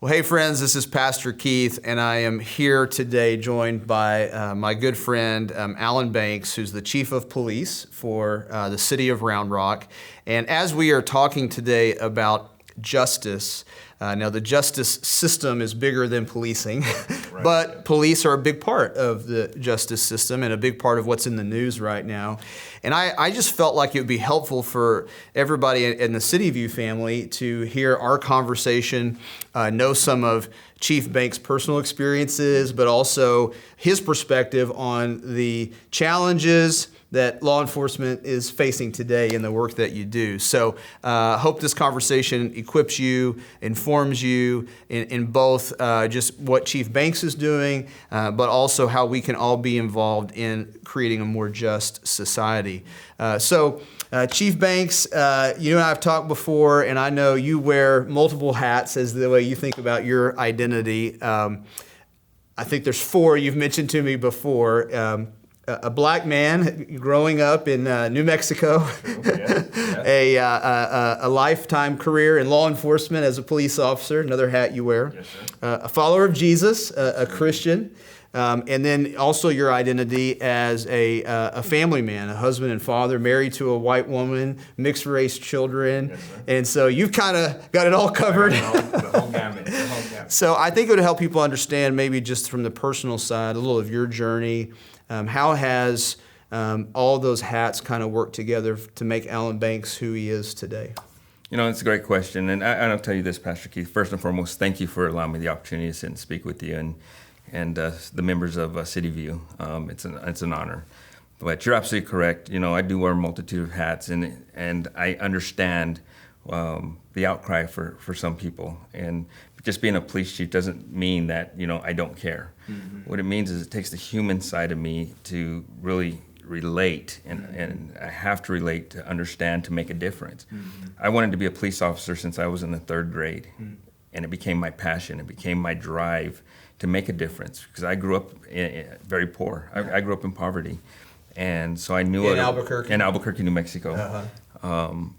Well, hey friends, this is Pastor Keith, and I am here today joined by my good friend Alan Banks, who's the Chief of Police for the city of Round Rock. And as we are talking today about justice, now the justice system is bigger than policing, right. But police are a big part of the justice system and a big part of what's in the news right now. And I just felt like it would be helpful for everybody in the City View family to hear our conversation, know some of Chief Banks' personal experiences, but also his perspective on the challenges that law enforcement is facing today in the work that you do. So I hope this conversation equips you, informs you in both just what Chief Banks is doing, but also how we can all be involved in creating a more just society. Chief Banks, you and I have talked before, and I know you wear multiple hats as the way you think about your identity. I think there's 4 you've mentioned to me before. A black man growing up in New Mexico, a lifetime career in law enforcement as a police officer, another hat you wear, yes, a follower of Jesus, a Christian, and then also your identity as a family man, a husband and father, married to a white woman, mixed race children, yes, and so you've kind of got it all covered. The whole gamut. So I think it would help people understand, maybe just from the personal side, a little of your journey. How has all those hats kind of worked together to make Alan Banks who he is today? You know, it's a great question. And I'll tell you this, Pastor Keith. First and foremost, thank you for allowing me the opportunity to sit and speak with you and the members of City View. It's an honor. But you're absolutely correct. You know, I do wear a multitude of hats, and I understand the outcry for some people. And just being a police chief doesn't mean that, you know, I don't care. Mm-hmm. What it means is it takes the human side of me to really relate, and I have to relate to understand, to make a difference. Mm-hmm. I wanted to be a police officer since I was in the 3rd grade, and it became my passion. It became my drive to make a difference, because I grew up very poor. I grew up in poverty, and so I knew in Albuquerque, New Mexico. Uh-huh.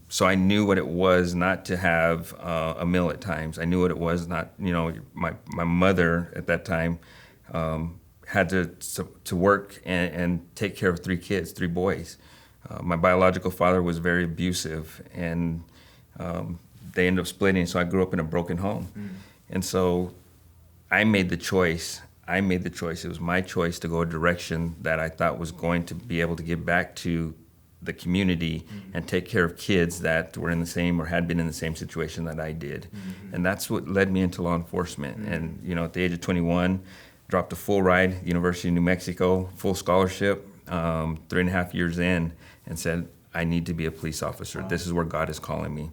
So I knew what it was not to have a meal at times. I knew what it was not, you know, my mother at that time had to work and take care of 3 kids, 3 boys. My biological father was very abusive, and they ended up splitting, so I grew up in a broken home. And so I made the choice. It was my choice to go a direction that I thought was going to be able to give back to the community and take care of kids that were in the same or had been in the same situation that I did. And that's what led me into law enforcement. And, you know, at the age of 21, dropped a full ride, University of New Mexico, full scholarship, 3.5 years in, and said, I need to be a police officer. Wow. This is where God is calling me.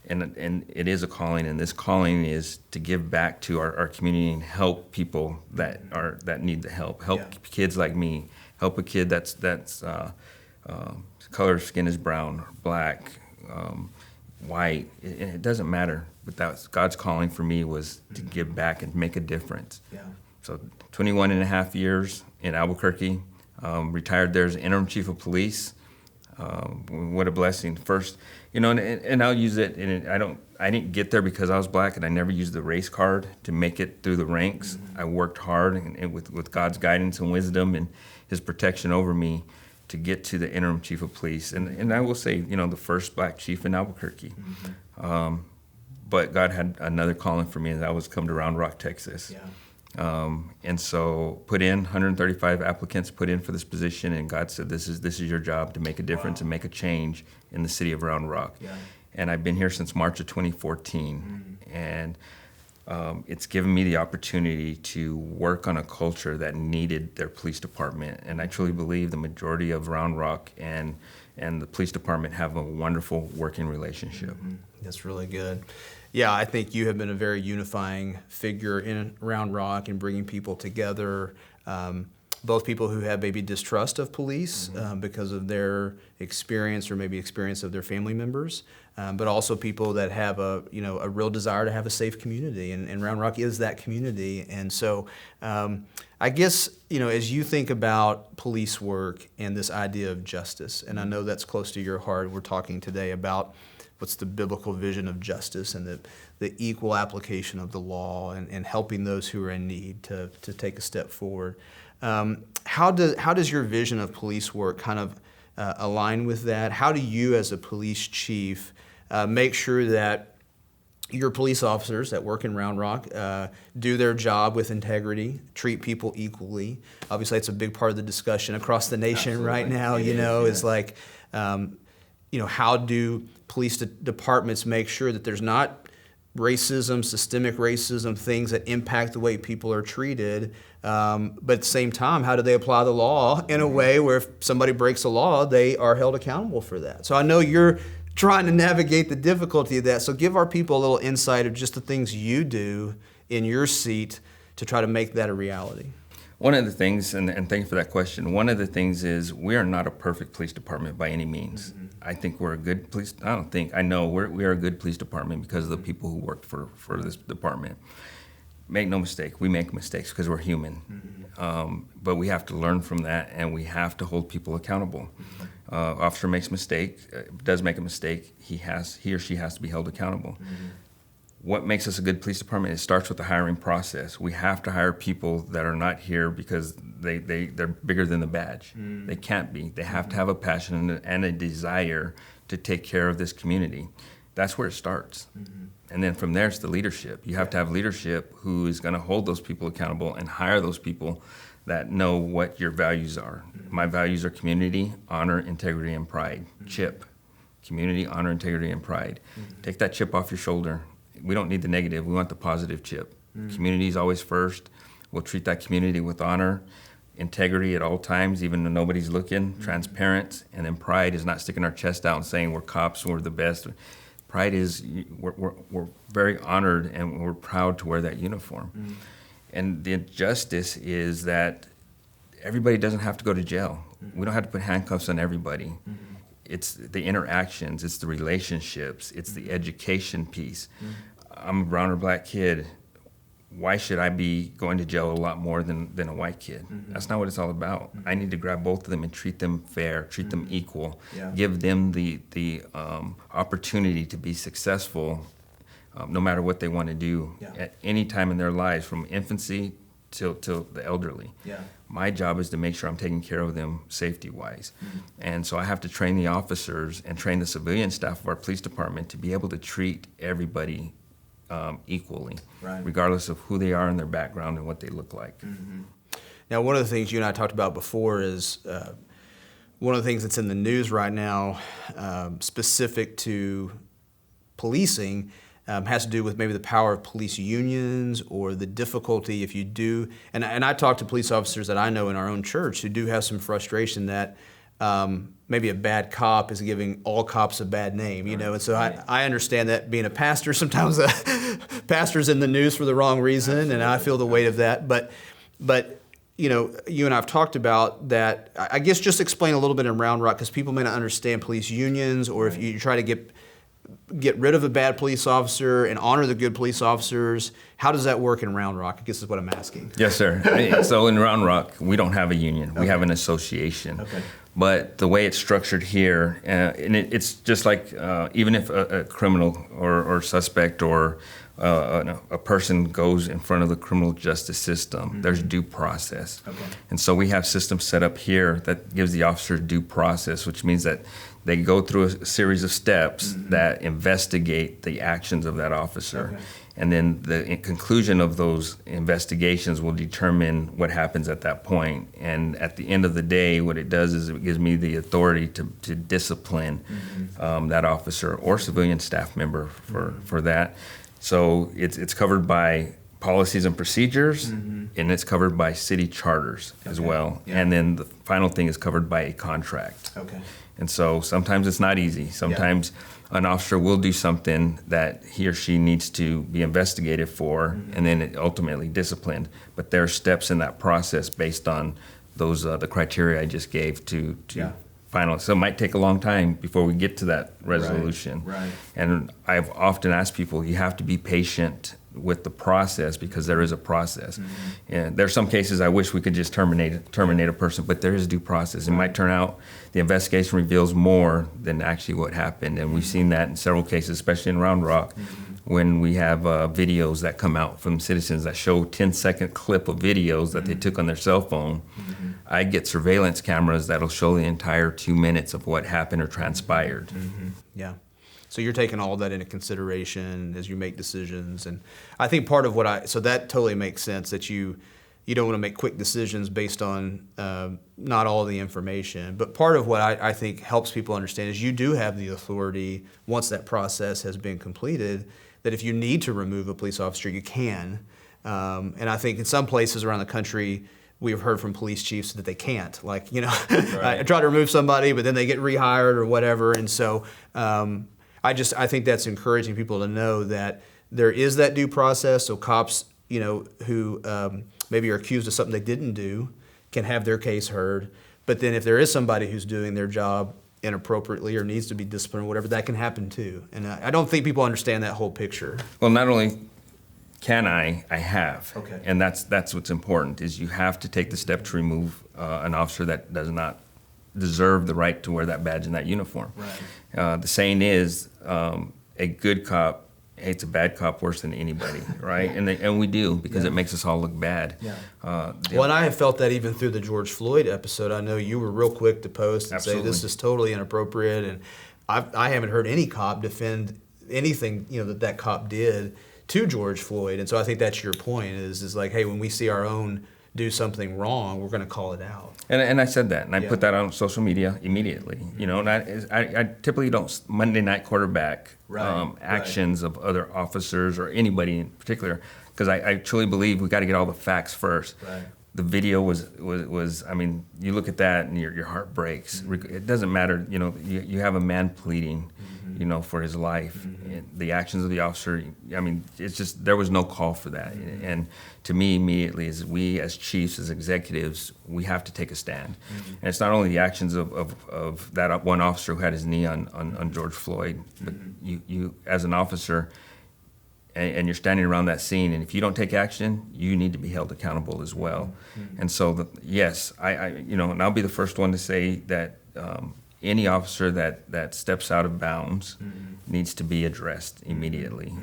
And it is a calling, and this calling is to give back to our community and help people that need the help. Kids like me. Help a kid that's color of skin is brown, or black, white. It doesn't matter. But that's God's calling for me was to give back and make a difference. Yeah. So 21 and a half years in Albuquerque, retired there as interim chief of police. What a blessing. First, you know, and I'll use it. And I didn't get there because I was black, and I never used the race card to make it through the ranks. I worked hard and with God's guidance and wisdom and His protection over me to get to the interim chief of police. And I will say, you know, the first black chief in Albuquerque. But God had another calling for me, and that was come to Round Rock, Texas. Yeah. And so put in 135 applicants put in for this position, and God said, this is your job to make a difference and make a change in the city of Round Rock. Yeah. And I've been here since March of 2014. And it's given me the opportunity to work on a culture that needed their police department. And I truly believe the majority of Round Rock and the police department have a wonderful working relationship. That's really good. Yeah, I think you have been a very unifying figure in Round Rock and bringing people together, both people who have maybe distrust of police because of their experience or maybe experience of their family members, but also people that have a real desire to have a safe community, and Round Rock is that community. And so I guess, as you think about police work and this idea of justice, and I know that's close to your heart, we're talking today about what's the biblical vision of justice and the equal application of the law and helping those who are in need to take a step forward. How does your vision of police work kind of align with that? How do you, as a police chief, make sure that your police officers that work in Round Rock do their job with integrity, treat people equally? Obviously, it's a big part of the discussion across the nation. Absolutely. Right now. It's like, how do police departments make sure that there's not racism, systemic racism, things that impact the way people are treated, but at the same time, how do they apply the law in a way where if somebody breaks the law, they are held accountable for that? So I know you're trying to navigate the difficulty of that. So give our people a little insight of just the things you do in your seat to try to make that a reality. One of the things, and thank you for that question, one of the things is we are not a perfect police department by any means. Mm-hmm. I think we're a good police, I know we are a good police department because of the people who work for this department. Make no mistake, we make mistakes because we're human. Mm-hmm. But we have to learn from that, and we have to hold people accountable. Mm-hmm. Officer makes a mistake, does make a mistake, he or she has to be held accountable. Mm-hmm. What makes us a good police department? It starts with the hiring process. We have to hire people that are not here because they're bigger than the badge. Mm. They can't be. They have to have a passion and a desire to take care of this community. That's where it starts. Mm-hmm. And then from there, it's the leadership. You have to have leadership who is going to hold those people accountable and hire those people that know what your values are. Mm-hmm. My values are community, honor, integrity, and pride. Mm-hmm. CHIP. Community, honor, integrity, and pride. Mm-hmm. Take that chip off your shoulder. We don't need the negative. We want the positive chip. Mm. Community is always first. We'll treat that community with honor, integrity at all times, even when nobody's looking, transparent. And then pride is not sticking our chest out and saying we're cops, we're the best. Pride is we're very honored and we're proud to wear that uniform. Mm. And the injustice is that everybody doesn't have to go to jail. We don't have to put handcuffs on everybody. Mm-hmm. It's the interactions, it's the relationships, it's the education piece. Mm-hmm. I'm a brown or black kid. Why should I be going to jail a lot more than a white kid? Mm-hmm. That's not what it's all about. Mm-hmm. I need to grab both of them and treat them fair, treat them equal, give them the opportunity to be successful no matter what they want to do at any time in their lives, from infancy till the elderly. Yeah. My job is to make sure I'm taking care of them safety-wise. Mm-hmm. And so I have to train the officers and train the civilian staff of our police department to be able to treat everybody equally, regardless of who they are and their background and what they look like. Mm-hmm. Now, one of the things you and I talked about before is one of the things that's in the news right now specific to policing has to do with maybe the power of police unions or the difficulty if you do. And I talk to police officers that I know in our own church who do have some frustration that maybe a bad cop is giving all cops a bad name, And so I understand that being a pastor, sometimes a pastor's in the news for the wrong reason. Absolutely. And I feel the weight of that. But you and I have talked about that. I guess just explain a little bit in Round Rock, because people may not understand police unions, or if you try to get rid of a bad police officer and honor the good police officers. How does that work in Round Rock? I guess is what I'm asking. Yes, sir. So in Round Rock, we don't have a union. We have an association. Okay. But the way it's structured here, and it's just like even if a criminal or suspect or a person goes in front of the criminal justice system, there's due process. Okay. And so we have systems set up here that gives the officer due process, which means that they go through a series of steps that investigate the actions of that officer. Okay. And then the conclusion of those investigations will determine what happens at that point. And at the end of the day, what it does is it gives me the authority to discipline that officer or civilian staff member for that. So it's covered by policies and procedures, and it's covered by city charters as well. Yeah. And then the final thing is covered by a contract. Okay. And so sometimes it's not easy. Sometimes an officer will do something that he or she needs to be investigated for, and then it ultimately disciplined. But there are steps in that process based on those the criteria I just gave to final. So it might take a long time before we get to that resolution. Right. And I've often asked people, you have to be patient with the process, because there is a process. And there's some cases I wish we could just terminate a person, but there is due process. It might turn out the investigation reveals more than actually what happened, and we've seen that in several cases, especially in Round Rock, when we have videos that come out from citizens that show 10-second clip of videos that they took on their cell phone. I get surveillance cameras that'll show the entire 2 minutes of what happened or transpired. Yeah. So you're taking all that into consideration as you make decisions. And I think part of so that totally makes sense, that you don't want to make quick decisions based on not all of the information. But part of what I think helps people understand is you do have the authority, once that process has been completed, that if you need to remove a police officer, you can. And I think in some places around the country, we've heard from police chiefs that they can't. Like, you know, I try to remove somebody, but then they get rehired or whatever. And so I think that's encouraging people to know that there is that due process. So cops, you know, who maybe are accused of something they didn't do can have their case heard. But then if there is somebody who's doing their job inappropriately or needs to be disciplined or whatever, that can happen too. And I don't think people understand that whole picture. Well, not only can I have. Okay. And that's what's important, is you have to take the step to remove an officer that does not deserve the right to wear that badge and that uniform. Right. The saying is, a good cop hates a bad cop worse than anybody, right? And we do, because it makes us all look bad. Yeah. Well, and I have felt that even through the George Floyd episode. I know you were real quick to post and say this is totally inappropriate, and I haven't heard any cop defend anything, you know, that cop did to George Floyd. And so I think that's your point, is like, hey, when we see our own do something wrong, we're going to call it out. And I said that, and I put that on social media immediately. You know, and I typically don't Monday night quarterback actions of other officers or anybody in particular, because I truly believe we got to get all the facts first. Right. The video was I mean, you look at that and your heart breaks. It doesn't matter, you know, you have a man pleading, you know, for his life. The actions of the officer, I mean, it's just, there was no call for that. And to me, immediately, as we as chiefs, as executives, we have to take a stand. And it's not only the actions of that one officer who had his knee on George Floyd, but you as an officer, and you're standing around that scene, and if you don't take action, you need to be held accountable as well. And so, yes, I you know, and I'll be the first one to say that any officer that steps out of bounds needs to be addressed immediately.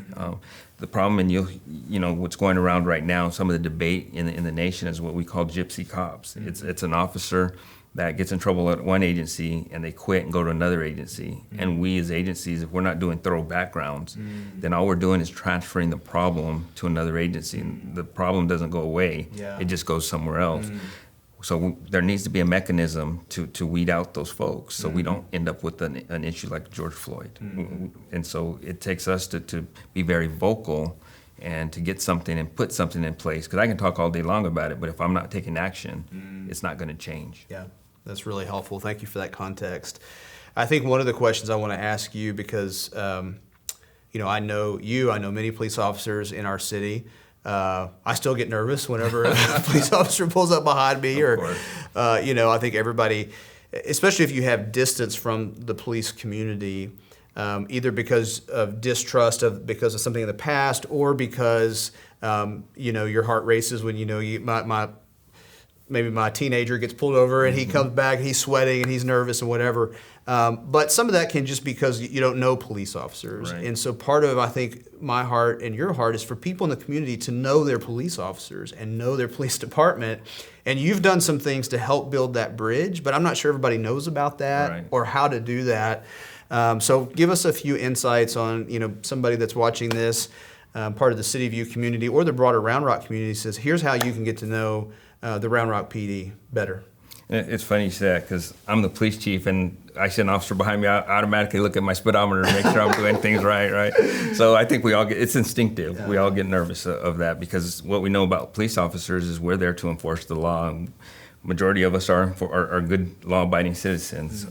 The problem, and you know, what's going around right now, some of the debate in the nation is what we call gypsy cops. It's an officer that gets in trouble at one agency and they quit and go to another agency. And we as agencies, if we're not doing thorough backgrounds, then all we're doing is transferring the problem to another agency. And the problem doesn't go away, it just goes somewhere else. So there needs to be a mechanism to weed out those folks, so we don't end up with an issue like George Floyd. And so it takes us to be very vocal and to get something and put something in place. Because I can talk all day long about it, but if I'm not taking action, it's not going to change. Yeah, that's really helpful. Thank you for that context. I think one of the questions I want to ask you, because you know, I know many police officers in our city. I still get nervous whenever a police officer pulls up behind me, or you know, I think everybody, especially if you have distance from the police community, either because of distrust because of something in the past, or because you know, your heart races when you know maybe my teenager gets pulled over and he comes back and he's sweating and he's nervous and whatever. But some of that can just because you don't know police officers. Right. And so part of, I think, my heart and your heart is for people in the community to know their police officers and know their police department. And you've done some things to help build that bridge, but I'm not sure everybody knows about that or how to do that. So give us a few insights on, you know, somebody that's watching this, part of the City View community or the broader Round Rock community, says, here's how you can get to know the Round Rock PD better. It's funny you say that, because I'm the police chief, and I see an officer behind me, I automatically look at my speedometer and make sure I'm doing things right. So I think we all it's instinctive. Yeah. We all get nervous of that, because what we know about police officers is we're there to enforce the law. And majority of us are good law-abiding citizens.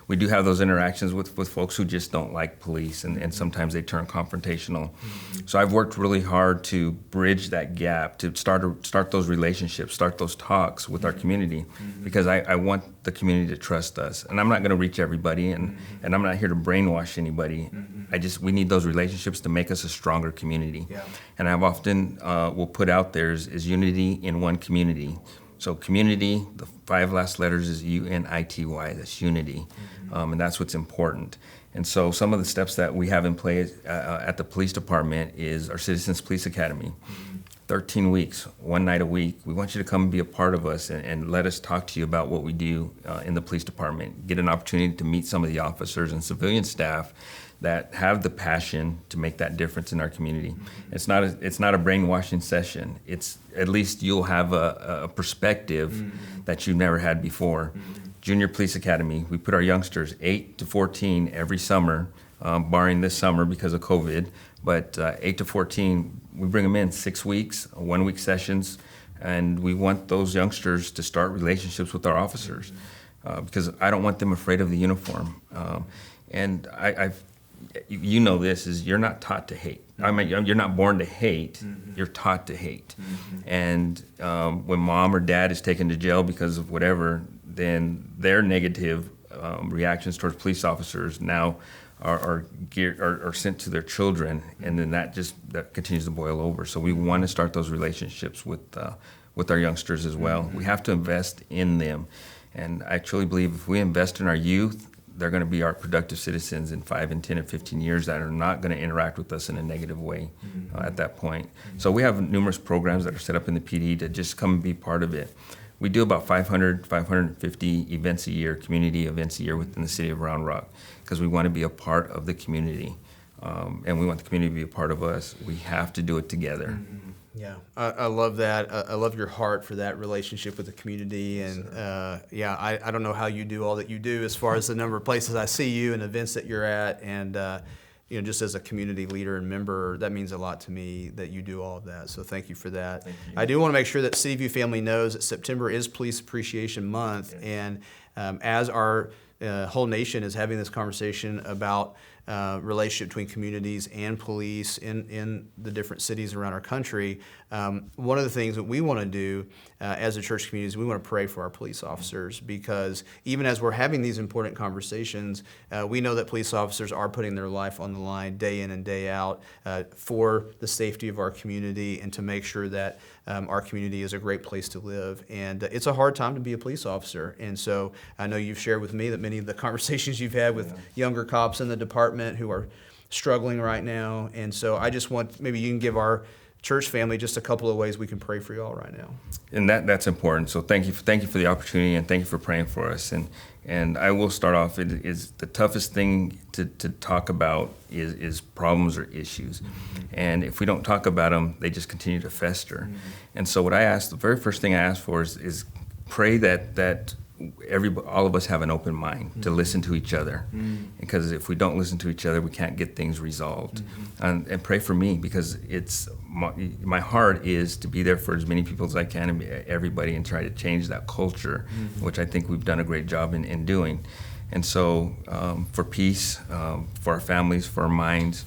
We do have those interactions with folks who just don't like police, and sometimes they turn confrontational. So I've worked really hard to bridge that gap, to start those relationships, start those talks with our community, because I want the community to trust us. And I'm not going to reach everybody, and I'm not here to brainwash anybody. We need those relationships to make us a stronger community. Yeah. And I've often will put out there is unity in one community. So community, the 5 last letters is UNITY. That's unity, and that's what's important. And so some of the steps that we have in place at the police department is our Citizens Police Academy. 13 weeks, 1 night a week. We want you to come and be a part of us and let us talk to you about what we do in the police department. Get an opportunity to meet some of the officers and civilian staff that have the passion to make that difference in our community. It's not a brainwashing session. It's at least you'll have a perspective that you've never had before. Junior Police Academy, we put our youngsters 8 to 14 every summer, barring this summer because of COVID, but 8 to 14, we bring them in 6 weeks, 1 week sessions, and we want those youngsters to start relationships with our officers because I don't want them afraid of the uniform. And you know this, is you're not taught to hate. I mean, you're not born to hate, you're taught to hate. And when mom or dad is taken to jail because of whatever, then their negative reactions towards police officers now are sent to their children, and then that continues to boil over. So we want to start those relationships with our youngsters as well. We have to invest in them, and I truly believe if we invest in our youth, they're going to be our productive citizens in 5 and 10 and 15 years that are not going to interact with us in a negative way at that point. So we have numerous programs that are set up in the PD to just come and be part of it. We do about 550 events a year, community events a year within the city of Round Rock, because we want to be a part of the community, and we want the community to be a part of us. We have to do it together. Yeah, I love that. I love your heart for that relationship with the community. And I don't know how you do all that you do as far as the number of places I see you and events that you're at. And, just as a community leader and member, that means a lot to me that you do all of that. So thank you for that. Thank you. I do want to make sure that City View family knows that September is Police Appreciation Month. Yes. And as our whole nation is having this conversation about relationship between communities and police in the different cities around our country, one of the things that we want to do as a church community is we want to pray for our police officers, because even as we're having these important conversations, we know that police officers are putting their life on the line day in and day out for the safety of our community and to make sure that our community is a great place to live. And it's a hard time to be a police officer. And so I know you've shared with me that many of the conversations you've had with younger cops in the department who are struggling right now. And so I just want, maybe you can give our church family just a couple of ways we can pray for you all right now. And that's important. So thank you for the opportunity, and thank you for praying for us. And I will start off. It is the toughest thing to talk about is problems or issues, and if we don't talk about them, they just continue to fester. And so what I asked, the very first thing I asked for is pray that all of us have an open mind to listen to each other, because if we don't listen to each other, we can't get things resolved. And pray for me, because it's my heart is to be there for as many people as I can, and everybody, and try to change that culture, which I think we've done a great job in doing. And so for peace, for our families, for our minds,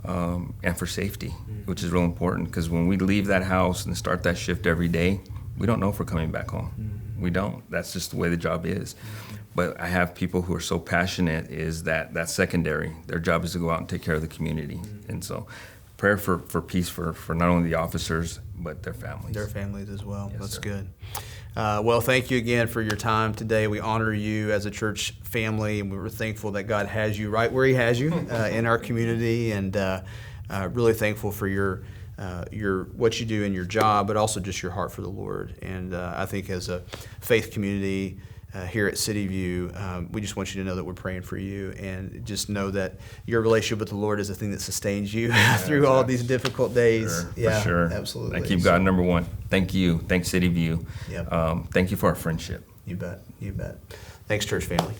and for safety, which is real important, because when we leave that house and start that shift every day, we don't know if we're coming back home. We don't. That's just the way the job is. But I have people who are so passionate, is that's secondary. Their job is to go out and take care of the community. And so prayer for peace for not only the officers, but their families. Their families as well. Yes, That's sir. good. Well, thank you again for your time today. We honor you as a church family, and we're thankful that God has you right where He has you in our community, and really thankful for your what you do in your job, but also just your heart for the Lord. And I think as a faith community here at City View, we just want you to know that we're praying for you, and just know that your relationship with the Lord is the thing that sustains you through all these difficult days. Sure, for sure. Absolutely. I keep God number one. Thank you. Thanks, City View. Yep. Thank you for our friendship. You bet. Thanks, church family.